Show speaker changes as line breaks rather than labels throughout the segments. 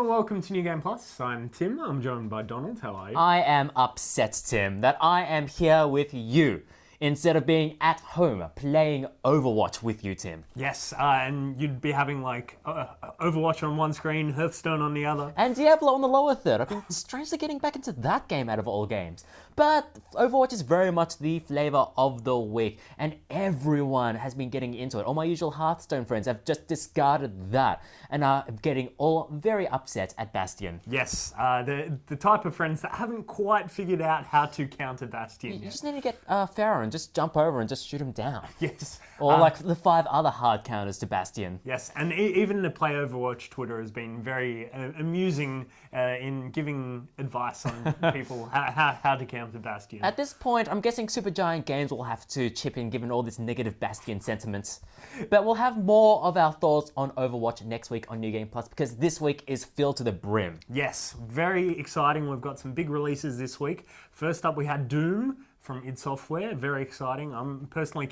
and welcome to New Game Plus. I'm Tim, I'm joined by Donald. How are you?
I am upset, Tim, that I am here with you instead of being at home playing Overwatch with you, Tim.
Yes, and you'd be having like Overwatch on one screen, Hearthstone on the other.
And Diablo on the lower third. I've been strangely getting back into that game out of all games. But Overwatch is very much the flavor of the week, and everyone has been getting into it. All my usual Hearthstone friends have just discarded that and are getting all very upset at Bastion.
Yes, the type of friends that haven't quite figured out how to counter Bastion
You
yet.
just need to get Pharaoh and just jump over and just shoot him down.
Yes.
Or like the 5 other hard counters to Bastion.
Yes, and even the Play Overwatch Twitter has been very amusing in giving advice on people how to counter Bastion.
At this point, I'm guessing Supergiant Games will have to chip in given all this negative Bastion sentiments. But we'll have more of our thoughts on Overwatch next week on New Game Plus because this week is filled to the brim.
Yes, very exciting. We've got some big releases this week. First up, we had Doom from id Software. Very exciting. I'm personally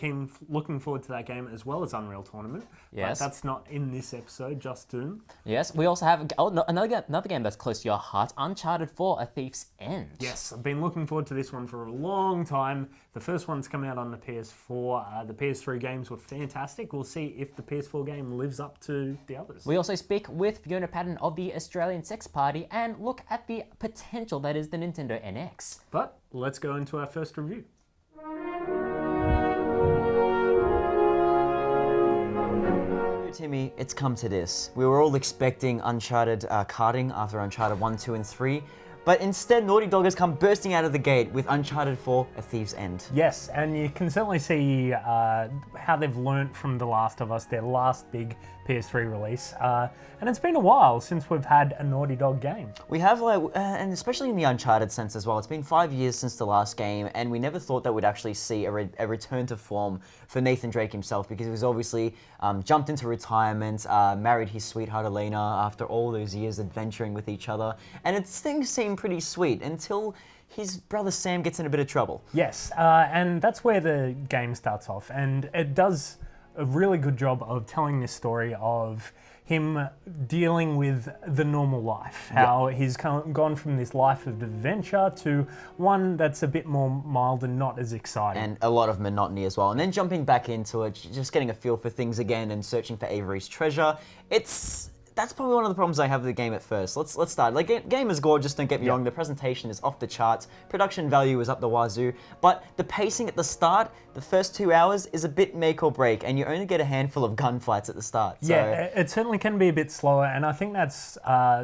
looking forward to that game as well as Unreal Tournament.
Yes.
But that's not in this episode, just Doom.
Yes, we also have another game that's close to your heart, Uncharted 4: A Thief's End.
Yes, I've been looking forward to this one for a long time. The first one's coming out on the PS4. The PS3 games were fantastic. We'll see if the PS4 game lives up to the others.
We also speak with Fiona Patten of the Australian Sex Party and look at the potential that is the Nintendo NX.
But let's go into our first review.
Timmy, it's come to this. We were all expecting Uncharted karting after Uncharted 1, 2, and 3, but instead Naughty Dog has come bursting out of the gate with Uncharted 4: A Thief's End.
Yes, and you can certainly see how they've learnt from The Last of Us, their last big PS3 release. And it's been a while since we've had a Naughty Dog game.
We have, and especially in the Uncharted sense as well, it's been 5 years since the last game, and we never thought that we'd actually see a return to form for Nathan Drake himself, because he was obviously jumped into retirement, married his sweetheart Elena after all those years adventuring with each other, and things seemed pretty sweet until his brother Sam gets in a bit of trouble.
Yes, and that's where the game starts off, and it does a really good job of telling this story of him dealing with the normal life, how he's gone from this life of adventure to one that's a bit more mild and not as exciting.
And a lot of monotony as well. And then jumping back into it, just getting a feel for things again and searching for Avery's treasure. That's probably one of the problems I have with the game at first. Let's start. Like, game is gorgeous, don't get me wrong. The presentation is off the charts. Production value is up the wazoo. But the pacing at the start, the first 2 hours, is a bit make or break. And you only get a handful of gunfights at the start. So.
Yeah, it certainly can be a bit slower. And I think that's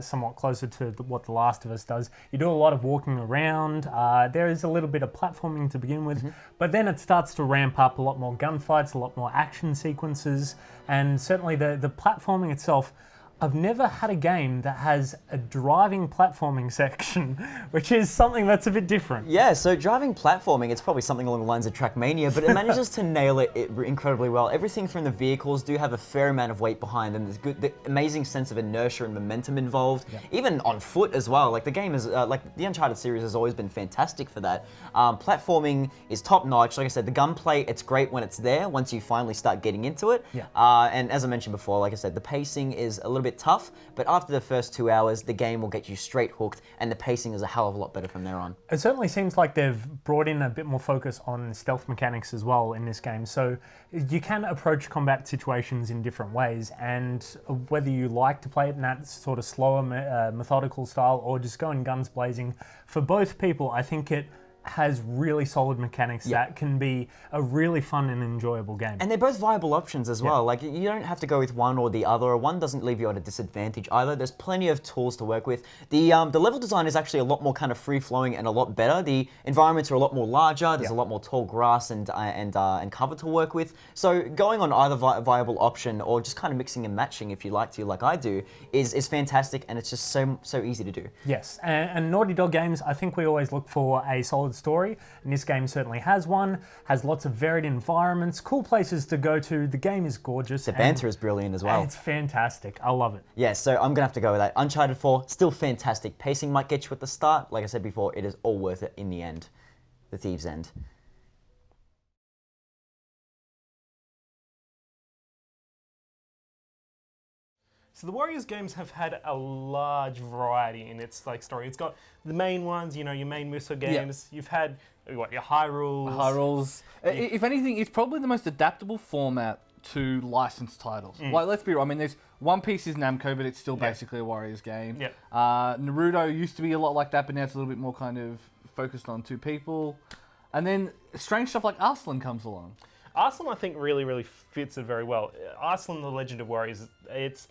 somewhat closer to what The Last of Us does. You do a lot of walking around. There is a little bit of platforming to begin with. But then it starts to ramp up, a lot more gunfights, a lot more action sequences. And certainly the platforming itself, I've never had a game that has a driving platforming section, which is something that's a bit different.
Yeah, so driving platforming, it's probably something along the lines of Trackmania, but it manages to nail it incredibly well. Everything from the vehicles do have a fair amount of weight behind them. There's the amazing sense of inertia and momentum involved, even on foot as well. Like the game is, like the Uncharted series has always been fantastic for that. Platforming is top notch. Like I said, the gunplay, it's great when it's there, once you finally start getting into it. And as I mentioned before, like I said, the pacing is a little bit tough, but after the first 2 hours, the game will get you straight hooked, and the pacing is a hell of a lot better from there on.
It certainly seems like they've brought in a bit more focus on stealth mechanics as well in this game, so you can approach combat situations in different ways, and whether you like to play it in that sort of slower, methodical style, or just going guns blazing, for both people, I think it has really solid mechanics that can be a really fun and enjoyable game.
And they're both viable options as well. Like, you don't have to go with one or the other, or one doesn't leave you at a disadvantage either. There's plenty of tools to work with. The level design is actually a lot more kind of free-flowing and a lot better. The environments are a lot more larger, there's a lot more tall grass and cover to work with. So going on either viable option, or just kind of mixing and matching if you like to, like I do, is fantastic, and it's just so easy to do.
Yes, and Naughty Dog games, I think we always look for a solid story, and this game certainly has one, has lots of varied environments, cool places to go to, the game is gorgeous.
The banter is brilliant as well.
It's fantastic, I love it.
Yeah, so I'm gonna have to go with that. Uncharted 4, still fantastic. Pacing might get you at the start, like I said before, it is all worth it in the end. The Thief's End.
So the Warriors games have had a large variety in its like story. It's got the main ones, you know, your main Muso games. You've had what, your Hyrules.
Hyrules. If anything, it's probably the most adaptable format to licensed titles. Like, let's be real. I mean, there's One Piece is Namco, but it's still basically a Warriors game. Naruto used to be a lot like that, but now it's a little bit more kind of focused on two people. And then strange stuff like Arslan comes along.
Arslan, I think, really fits it very well. Arslan, The Legend of Warriors, it's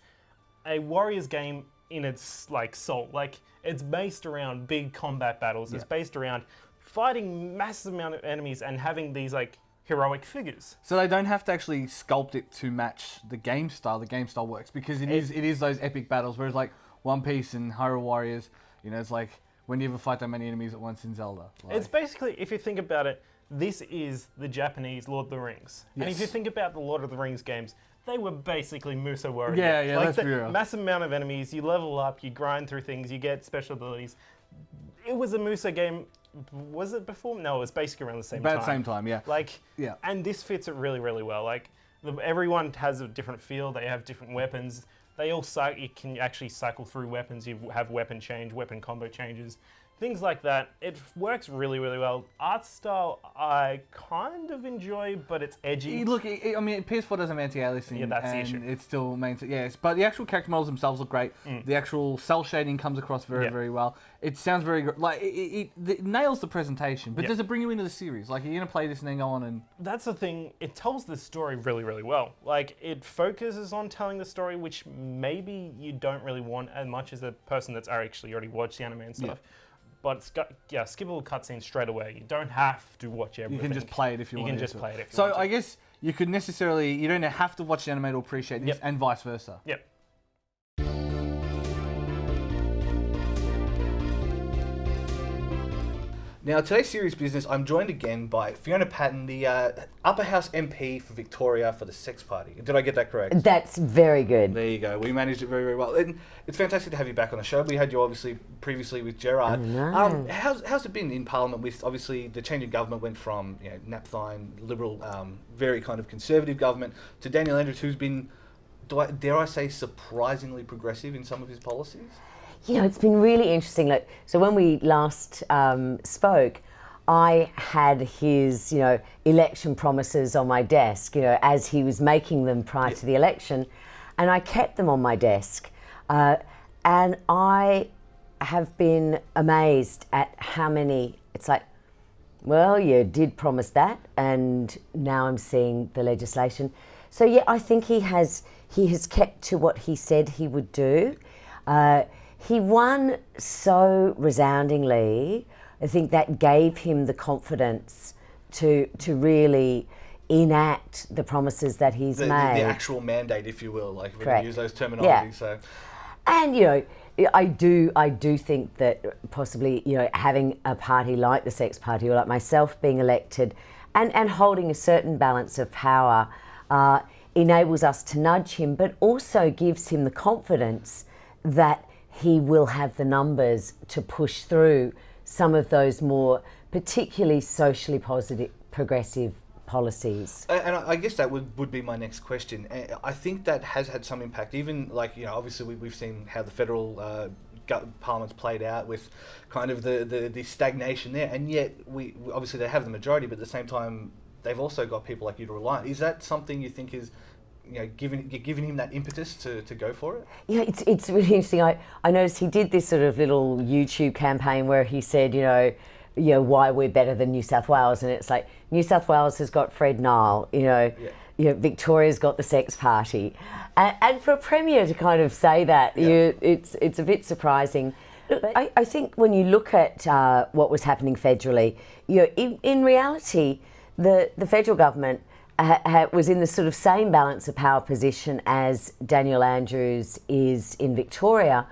a Warriors game in its like soul. Like, it's based around big combat battles. It's based around fighting massive amount of enemies and having these like heroic figures.
So they don't have to actually sculpt it to match the game style. The game style works because it is those epic battles. Whereas like One Piece and Hyrule Warriors, you know, it's like when you ever fight that many enemies at once in Zelda. Like,
it's basically, if you think about it, this is the Japanese Lord of the Rings.
Yes.
And if you think about the Lord of the Rings games, they were basically Muso Warriors.
Yeah,
like
let's be real.
Massive amount of enemies, you level up, you grind through things, you get special abilities. It was a Muso game. Was it before? No, it was basically around the same time.
about the same time, yeah.
Like,
Yeah.
and this fits it really well. Like, everyone has a different feel. They have different weapons. They all you can actually cycle through weapons. You have weapon change, weapon combo changes, things like that. It works really well. Art style, I kind of enjoy, but it's edgy.
Look, I mean, PS4 doesn't have anti-aliasing.
Yeah, that's the
and
issue.
It still maintains, yes. But the actual character models themselves look great. The actual cell shading comes across very well. It sounds very good. Like, it nails the presentation. But does it bring you into the series? Like, are you going to play this and then go on and...
That's the thing. It tells the story really well. Like, it focuses on telling the story, which maybe you don't really want as much as a person that's actually already watched the anime and stuff. But it's got, skippable cutscenes straight away. You don't have to watch everything.
You can just play it if you want to.
You can just play it if you
so
want to.
I guess you could necessarily, you don't have to watch the anime to appreciate this, and vice versa.
Yep.
Now, today's serious business, I'm joined again by Fiona Patten, the Upper House MP for Victoria for the Sex Party. Did I get that correct?
That's very good.
There you go. We managed it very well. And it's fantastic to have you back on the show. We had you obviously previously with Gerard. How's it been in Parliament with, obviously, the change of government went from, you know, Napthine, Liberal, very kind of conservative government, to Daniel Andrews, who's been, dare I say, surprisingly progressive in some of his policies?
You know, it's been really interesting. Like, so when we last spoke, I had his, you know, election promises on my desk, you know, as he was making them prior to the election, and I kept them on my desk. And I have been amazed at how many, it's like, well, you did promise that, and now I'm seeing the legislation. So yeah, I think he has kept to what he said he would do. He won so resoundingly. I think that gave him the confidence to really enact the promises that he's made.
The actual mandate, if you will, like, if we're going to use those terminologies.
Yeah.
So.
And, you know, I do think that possibly, you know, having a party like the Sex Party or like myself being elected and holding a certain balance of power enables us to nudge him, but also gives him the confidence that he will have the numbers to push through some of those more particularly socially positive, progressive policies.
And I guess that would be my next question. I think that has had some impact, even like, you know, obviously we've seen how the federal parliament's played out with kind of the stagnation there, and yet we obviously they have the majority, but at the same time they've also got people like you to rely on. Is that something you think is, you know, giving him that impetus to go for it?
Yeah, it's really interesting. I noticed he did this sort of little YouTube campaign where he said, you know, why we're better than New South Wales, and it's like New South Wales has got Fred Nile, you know, Victoria's got the Sex Party, and for a premier to kind of say that, it's a bit surprising. But I think when you look at what was happening federally, you know, in reality, the federal government was in the sort of same balance of power position as Daniel Andrews is in Victoria,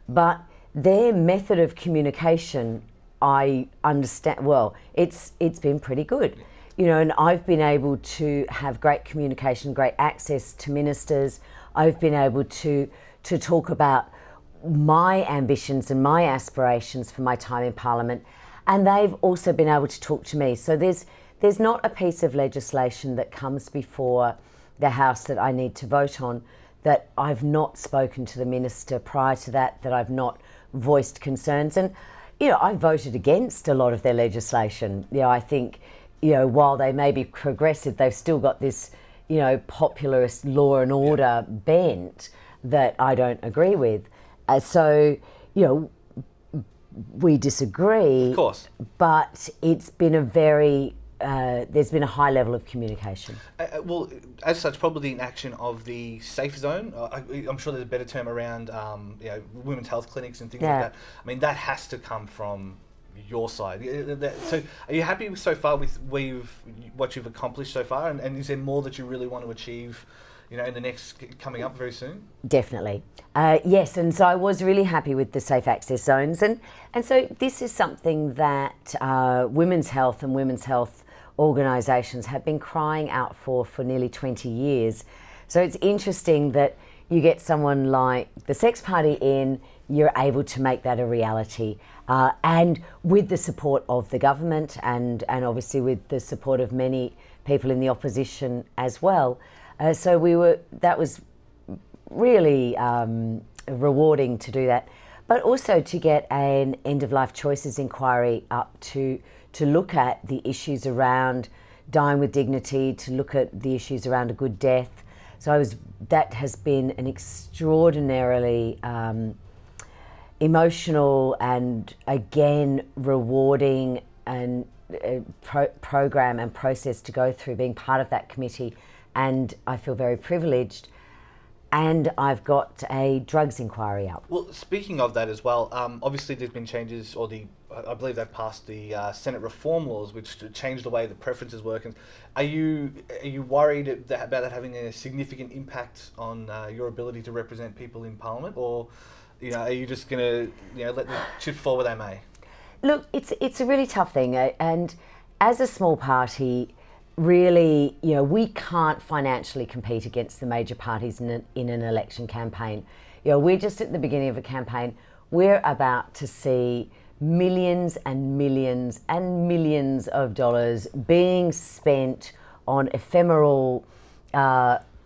but their method of communication, I understand, well, it's been pretty good. You know, and I've been able to have great communication, great access to ministers. I've been able to talk about my ambitions and my aspirations for my time in Parliament, and they've also been able to talk to me. So there's not a piece of legislation that comes before the House that I need to vote on that I've not spoken to the minister prior to that, that I've not voiced concerns. And, you know, I voted against a lot of their legislation. You know, I think, you know, while they may be progressive, they've still got this, you know, populist law and order bent that I don't agree with. So, you know, we disagree.
Of course.
But it's been a very, there's been a high level of communication.
Well, as such, probably the inaction of the safe zone. I'm sure there's a better term around, you know, women's health clinics and things like that. I mean, that has to come from your side. So, are you happy so far with what you've accomplished so far? And is there more that you really want to achieve, you know, in the next coming up very soon?
Definitely. Yes, and so I was really happy with the safe access zones. And so this is something that women's health and women's health organisations have been crying out for nearly 20 years. So it's interesting that you get someone like the Sex Party in, you're able to make that a reality. And with the support of the government and obviously with the support of many people in the opposition as well. So that was really rewarding to do that, but also to get an end-of-life choices inquiry up to look at the issues around dying with dignity, to look at the issues around a good death. So that has been an extraordinarily emotional and again rewarding and program and process to go through, being part of that committee. And I feel very privileged. And I've got a drugs inquiry up.
Well, speaking of that as well, obviously there's been changes, or I believe they've passed the Senate reform laws, which change the way the preferences work. And are you worried about that having a significant impact on your ability to represent people in Parliament, or are you just going to let the chips fall where they may?
Look, it's a really tough thing, and as a small party, really, we can't financially compete against the major parties in an election campaign. We're just at the beginning of a campaign. We're about to see millions and millions and millions of dollars being spent on ephemeral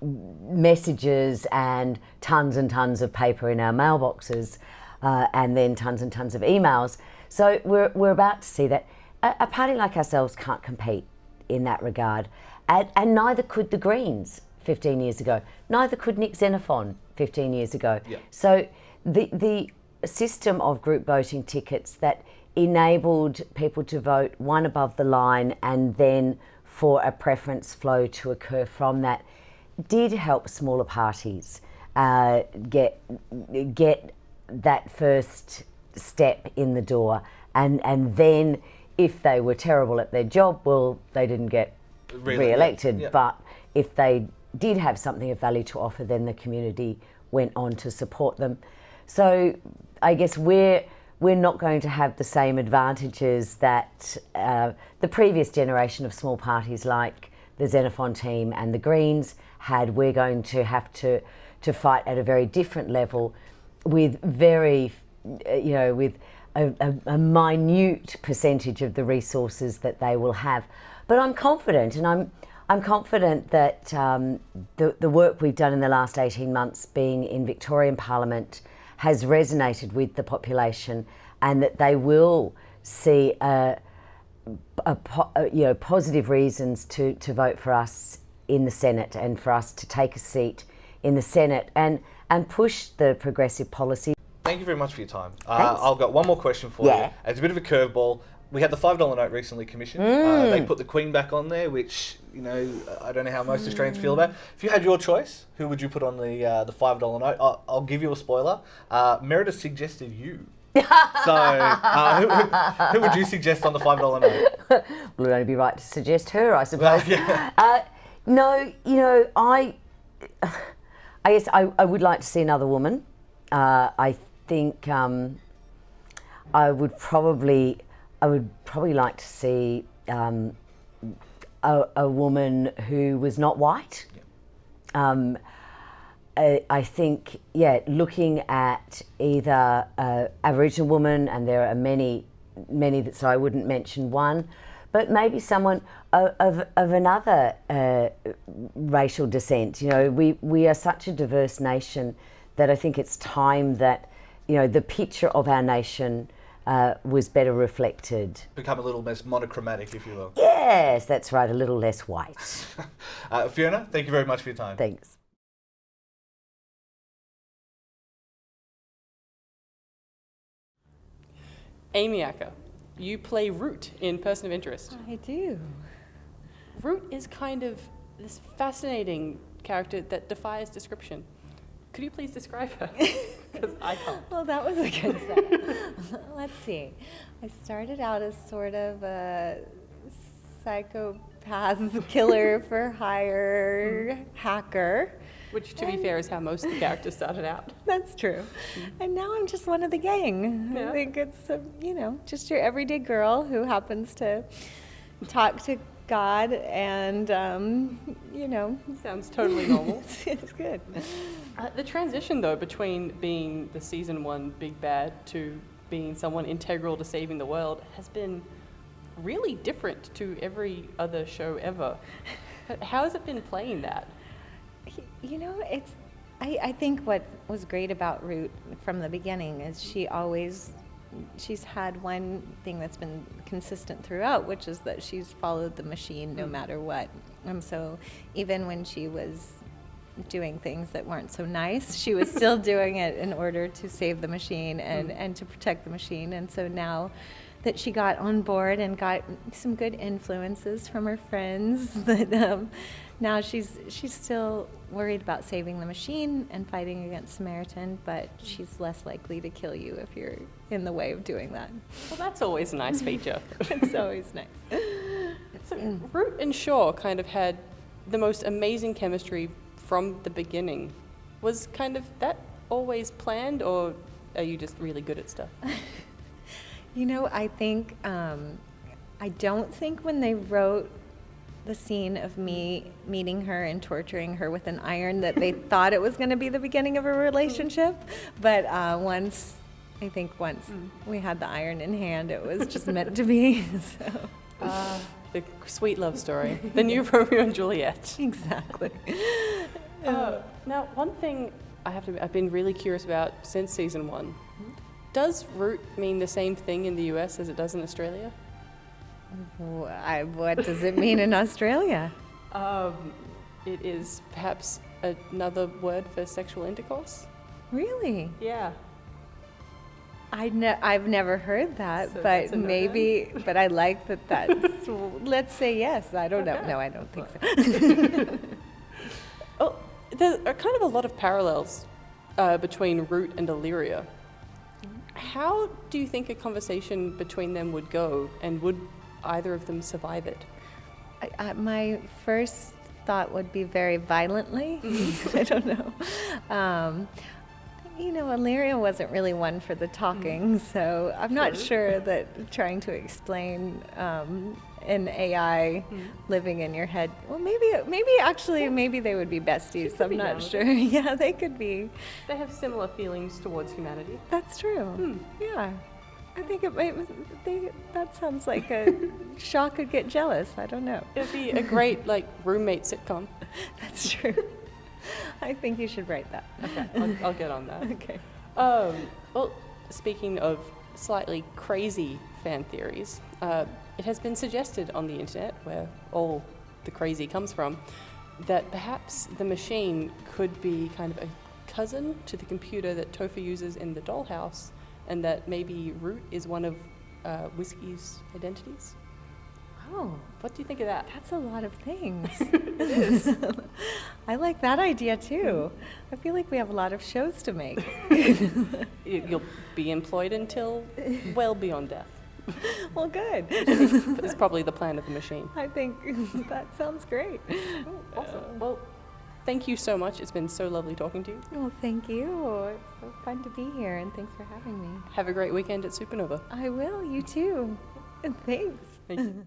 messages and tons of paper in our mailboxes, and then tons and tons of emails. So we're about to see that a party like ourselves can't compete in that regard, and neither could the Greens 15 years ago. Neither could Nick Xenophon 15 years ago.
Yeah.
So the system of group voting tickets that enabled people to vote one above the line and then for a preference flow to occur from that did help smaller parties get that first step in the door, and then if they were terrible at their job, well, they didn't get re-elected.
Yeah.
But if they did have something of value to offer, then the community went on to support them. So I guess we're not going to have the same advantages that the previous generation of small parties like the Xenophon team and the Greens had. We're going to have to fight at a very different level with very, with a minute percentage of the resources that they will have. But I'm confident, and I'm confident that the work we've done in the last 18 months being in Victorian Parliament has resonated with the population, and that they will see positive reasons to vote for us in the Senate and for us to take a seat in the Senate and push the progressive policy.
Thank you very much for your time. I've got one more question for you. It's a bit of a curveball. We had the $5 note recently commissioned. They put the Queen back on there, which, I don't know how most Australians feel about. If you had your choice, who would you put on the $5 note? I'll give you a spoiler. Meredith suggested you. So, who would you suggest on the $5 note?
Well, it would only be right to suggest her, I suppose. No, I guess I would like to see another woman. I think I would probably like to see a woman who was not white. I think, looking at either Aboriginal woman, and there are many that, so I wouldn't mention one, but maybe someone of another racial descent. You know, we are such a diverse nation that I think it's time that, you know, the picture of our nation was better reflected.
Become a little less monochromatic, if you will.
Yes, that's right, a little less white.
Fiona, thank you very much for your time.
Thanks.
Amy Acker, you play Root in Person of Interest.
I do.
Root is kind of this fascinating character that defies description. Could you please describe her? Because I can't.
Well, that was a good start. Let's see. I started out as sort of a psychopath killer for hire hacker.
Which, to be fair, is how most of the characters started out.
That's true. And now I'm just one of the gang.
Yeah.
I think it's, you know, just your everyday girl who happens to talk to God and, you know.
Sounds totally normal.
It's good.
The transition, though, between being the season 1 big bad to being someone integral to saving the world has been really different to every other show ever. How has it been playing that?
You know, I think what was great about Root from the beginning is she's had one thing that's been consistent throughout, which is that she's followed the machine no matter what. And so even when she was doing things that weren't so nice, she was still doing it in order to save the machine and to protect the machine. And so now that she got on board and got some good influences from her friends, that now she's still worried about saving the machine and fighting against Samaritan, but she's less likely to kill you if you're in the way of doing that.
Well, that's always a nice feature.
It's always nice.
So Root and Shaw kind of had the most amazing chemistry from the beginning. Was kind of that always planned, or are you just really good at stuff?
You know, I think, I don't think when they wrote the scene of me meeting her and torturing her with an iron that they thought it was going to be the beginning of a relationship. But once we had the iron in hand, it was just meant to be. So.
The sweet love story. The new Romeo and Juliet.
Exactly.
Now, one thing I've been really curious about since season 1. Does Root mean the same thing in the US as it does in Australia?
What does it mean in Australia?
It is perhaps another word for sexual intercourse.
Really?
Yeah.
I've never heard that,
So
but
that's a no-no?
maybe. But I like that. That's. Let's say yes. I don't know. No, I don't think so.
Oh, there are kind of a lot of parallels between Root and Illyria. How do you think a conversation between them would go, and would either of them survive it?
My first thought would be very violently. I don't know. You know, Illyria wasn't really one for the talking, so I'm not sure that trying to explain an AI living in your head. Well, maybe they would be besties. I'm not sure. Yeah, they could be.
They have similar feelings towards humanity.
That's true. Yeah. I think that sounds like a Shaw could get jealous. I don't know.
It'd be a great, roommate sitcom.
That's true. I think you should write that.
Okay, I'll get on that.
Okay.
Well, speaking of slightly crazy fan theories, it has been suggested on the internet, where all the crazy comes from, that perhaps the machine could be kind of a cousin to the computer that Topher uses in the dollhouse, and that maybe Root is one of Whiskey's identities.
Oh,
What do you think of that?
that's a lot of things. It is. I like that idea too. I feel like we have a lot of shows to make.
You'll be employed until well beyond death.
Well, good.
It's probably the plan of the machine.
I think that sounds great.
Awesome. Well, thank you so much. It's been so lovely talking to you.
Well, thank you. It's so fun to be here, and thanks for having me.
Have a great weekend at Supernova.
I will. You too. And thanks.
Thank you.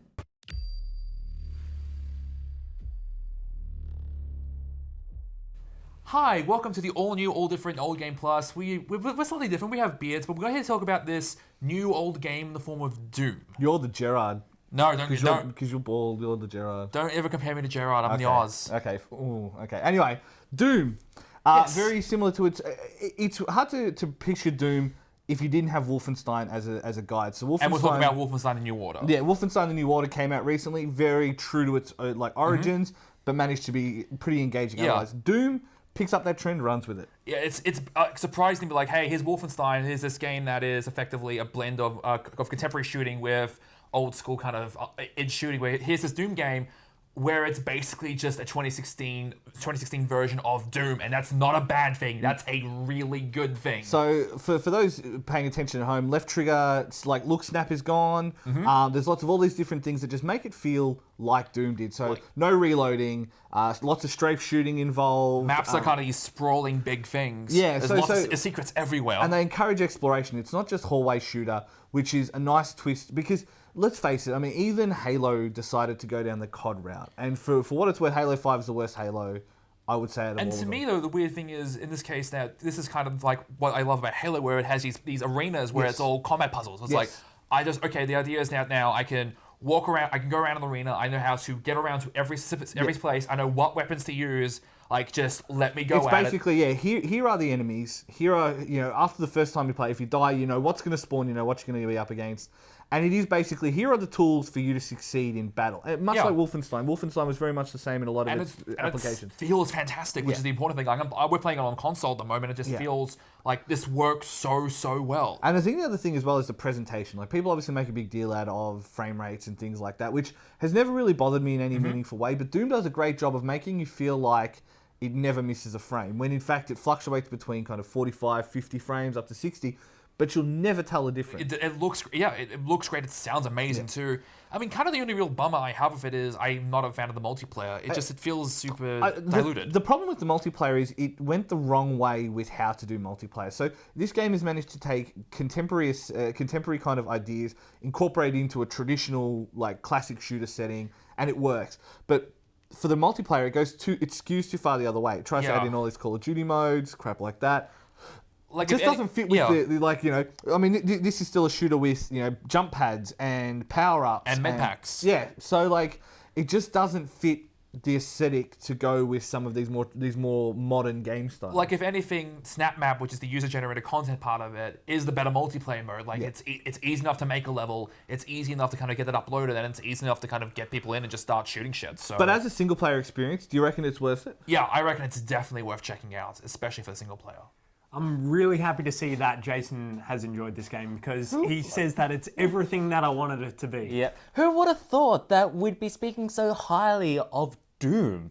Hi, welcome to the all-new, all-different Old Game Plus. We're slightly different. We have beards, but we're here to talk about this new old game in the form of Doom.
You're the Gerard.
No, don't.
Because you're bald, you're the Gerard.
Don't ever compare me to Gerard. I'm the Oz.
Okay. Ooh, okay. Anyway, Doom.
Yes.
Very similar to it's hard to picture Doom if you didn't have Wolfenstein as a guide. So Wolfenstein,
And we're talking about Wolfenstein: The New Order.
Yeah, Wolfenstein: The New Order came out recently, very true to its origins, but managed to be pretty engaging.
Yeah.
Otherwise, Doom picks up that trend, runs with it.
Yeah, it's surprising to be like, hey, here's Wolfenstein. Here's this game that is effectively a blend of contemporary shooting with old school kind of id shooting. Where here's this Doom game where it's basically just a 2016 version of Doom, and that's not a bad thing. That's a really good thing.
So for those paying attention at home, left trigger, it's like look snap is gone. There's lots of all these different things that just make it feel like Doom did. So no reloading, lots of strafe shooting involved.
Maps are kind of these sprawling big things.
Yeah,
There's lots of secrets everywhere.
And they encourage exploration. It's not just hallway shooter, which is a nice twist because let's face it, I mean, even Halo decided to go down the COD route. And for what it's worth, Halo 5 is the worst Halo, I would say, out of all
And
of
to
them.
me, though, the weird thing is, in this case, that this is kind of like what I love about Halo, where it has these arenas where it's all combat puzzles. It's like, the idea is now I can walk around, I can go around an arena, I know how to get around to every place, I know what weapons to use, like, just let me go
It's
at it.
basically, here are the enemies. Here are, after the first time you play, if you die, you know what's going to spawn, you know what you're going to be up against. And it is basically, here are the tools for you to succeed in battle. Much like Wolfenstein. Wolfenstein was very much the same in a lot of its applications.
It feels fantastic, which is the important thing. Like, we're playing it on console at the moment. It just feels like this works so well.
And I think the other thing as well is the presentation. Like, people obviously make a big deal out of frame rates and things like that, which has never really bothered me in any meaningful way. But Doom does a great job of making you feel like it never misses a frame, when in fact it fluctuates between kind of 45, 50 frames up to 60. But you'll never tell the difference.
It looks great. It sounds amazing too. I mean, kind of the only real bummer I have of it is I'm not a fan of the multiplayer. It feels super diluted.
The problem with the multiplayer is it went the wrong way with how to do multiplayer. So this game has managed to take contemporary kind of ideas, incorporate it into a traditional like classic shooter setting, and it works. But for the multiplayer, it skews too far the other way. It tries to add in all these Call of Duty modes, crap like that. Like just doesn't fit with I mean, this is still a shooter with, jump pads and power-ups.
And med packs.
Yeah, so like, it just doesn't fit the aesthetic to go with some of these more modern game styles.
Like, if anything, Snap Map, which is the user-generated content part of it, is the better multiplayer mode. Like, it's easy enough to make a level, it's easy enough to kind of get it uploaded, and it's easy enough to kind of get people in and just start shooting shit. So.
But as a single-player experience, do you reckon it's worth it?
Yeah, I reckon it's definitely worth checking out, especially for the single player.
I'm really happy to see that Jason has enjoyed this game because he says that it's everything that I wanted it to be.
Yeah. Who would have thought that we'd be speaking so highly of Doom?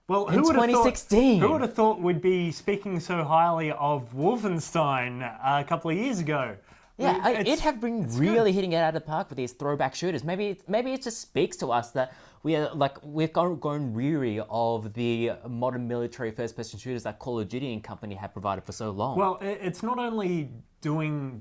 Well,
in 2016.
Who would have thought we'd be speaking so highly of Wolfenstein a couple of years ago?
Yeah, it have been really hitting it out of the park with these throwback shooters. Maybe it just speaks to us that we've grown weary of the modern military first-person shooters that Call of Duty and company have provided for so long.
Well, it's not only doing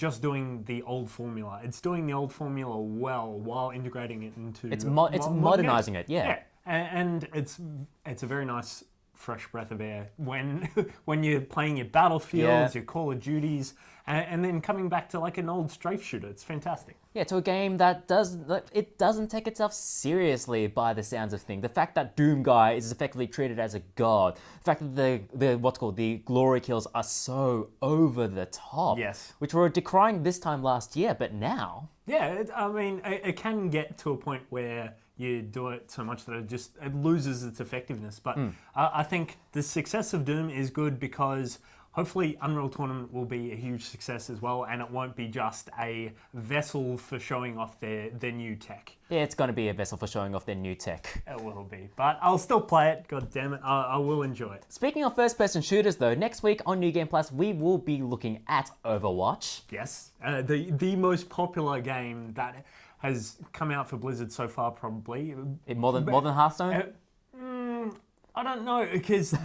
the old formula; it's doing the old formula well while integrating it into.
It's modernizing it, yeah.
And it's a very nice fresh breath of air when you're playing your Battlefields, your Call of Duties, and then coming back to like an old strafe shooter. It's fantastic.
Yeah, to a game that doesn't take itself seriously by the sounds of things. The fact that Doom Guy is effectively treated as a god. The fact that the glory kills are so over the top.
Yes.
Which were decrying this time last year, but now.
Yeah, it can get to a point where you do it so much that it loses its effectiveness. But I think the success of Doom is good because hopefully Unreal Tournament will be a huge success as well, and it won't be just a vessel for showing off their new tech.
Yeah, it's going to be a vessel for showing off their new tech.
It will be, but I'll still play it. God damn it, I will enjoy it.
Speaking of first-person shooters, though, next week on New Game Plus, we will be looking at Overwatch.
Yes, the most popular game that has come out for Blizzard so far, probably.
More than Hearthstone?
I don't know, because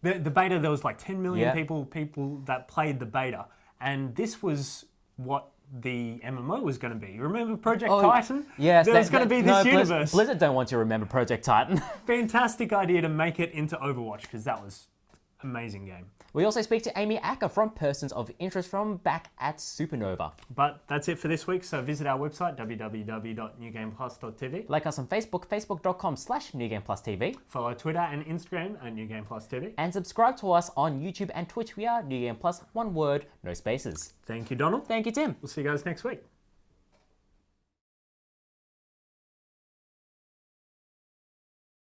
the beta, there was like 10 million people that played the beta, and this was what the MMO was going to be. You remember Project Titan?
Yes.
There's going to be this universe.
Blizzard don't want you to remember Project Titan.
Fantastic idea to make it into Overwatch, because that was Amazing game.
We also speak to Amy Acker from Persons of Interest from back at Supernova.
But that's it for this week, so visit our website, www.newgameplus.tv.
Like us on Facebook, facebook.com/NewGamePlusTV.
Follow Twitter and Instagram at New Game Plus TV.
And subscribe to us on YouTube and Twitch. We are New Game Plus, one word, no spaces.
Thank you, Donald.
Thank you, Tim.
We'll see you guys next week.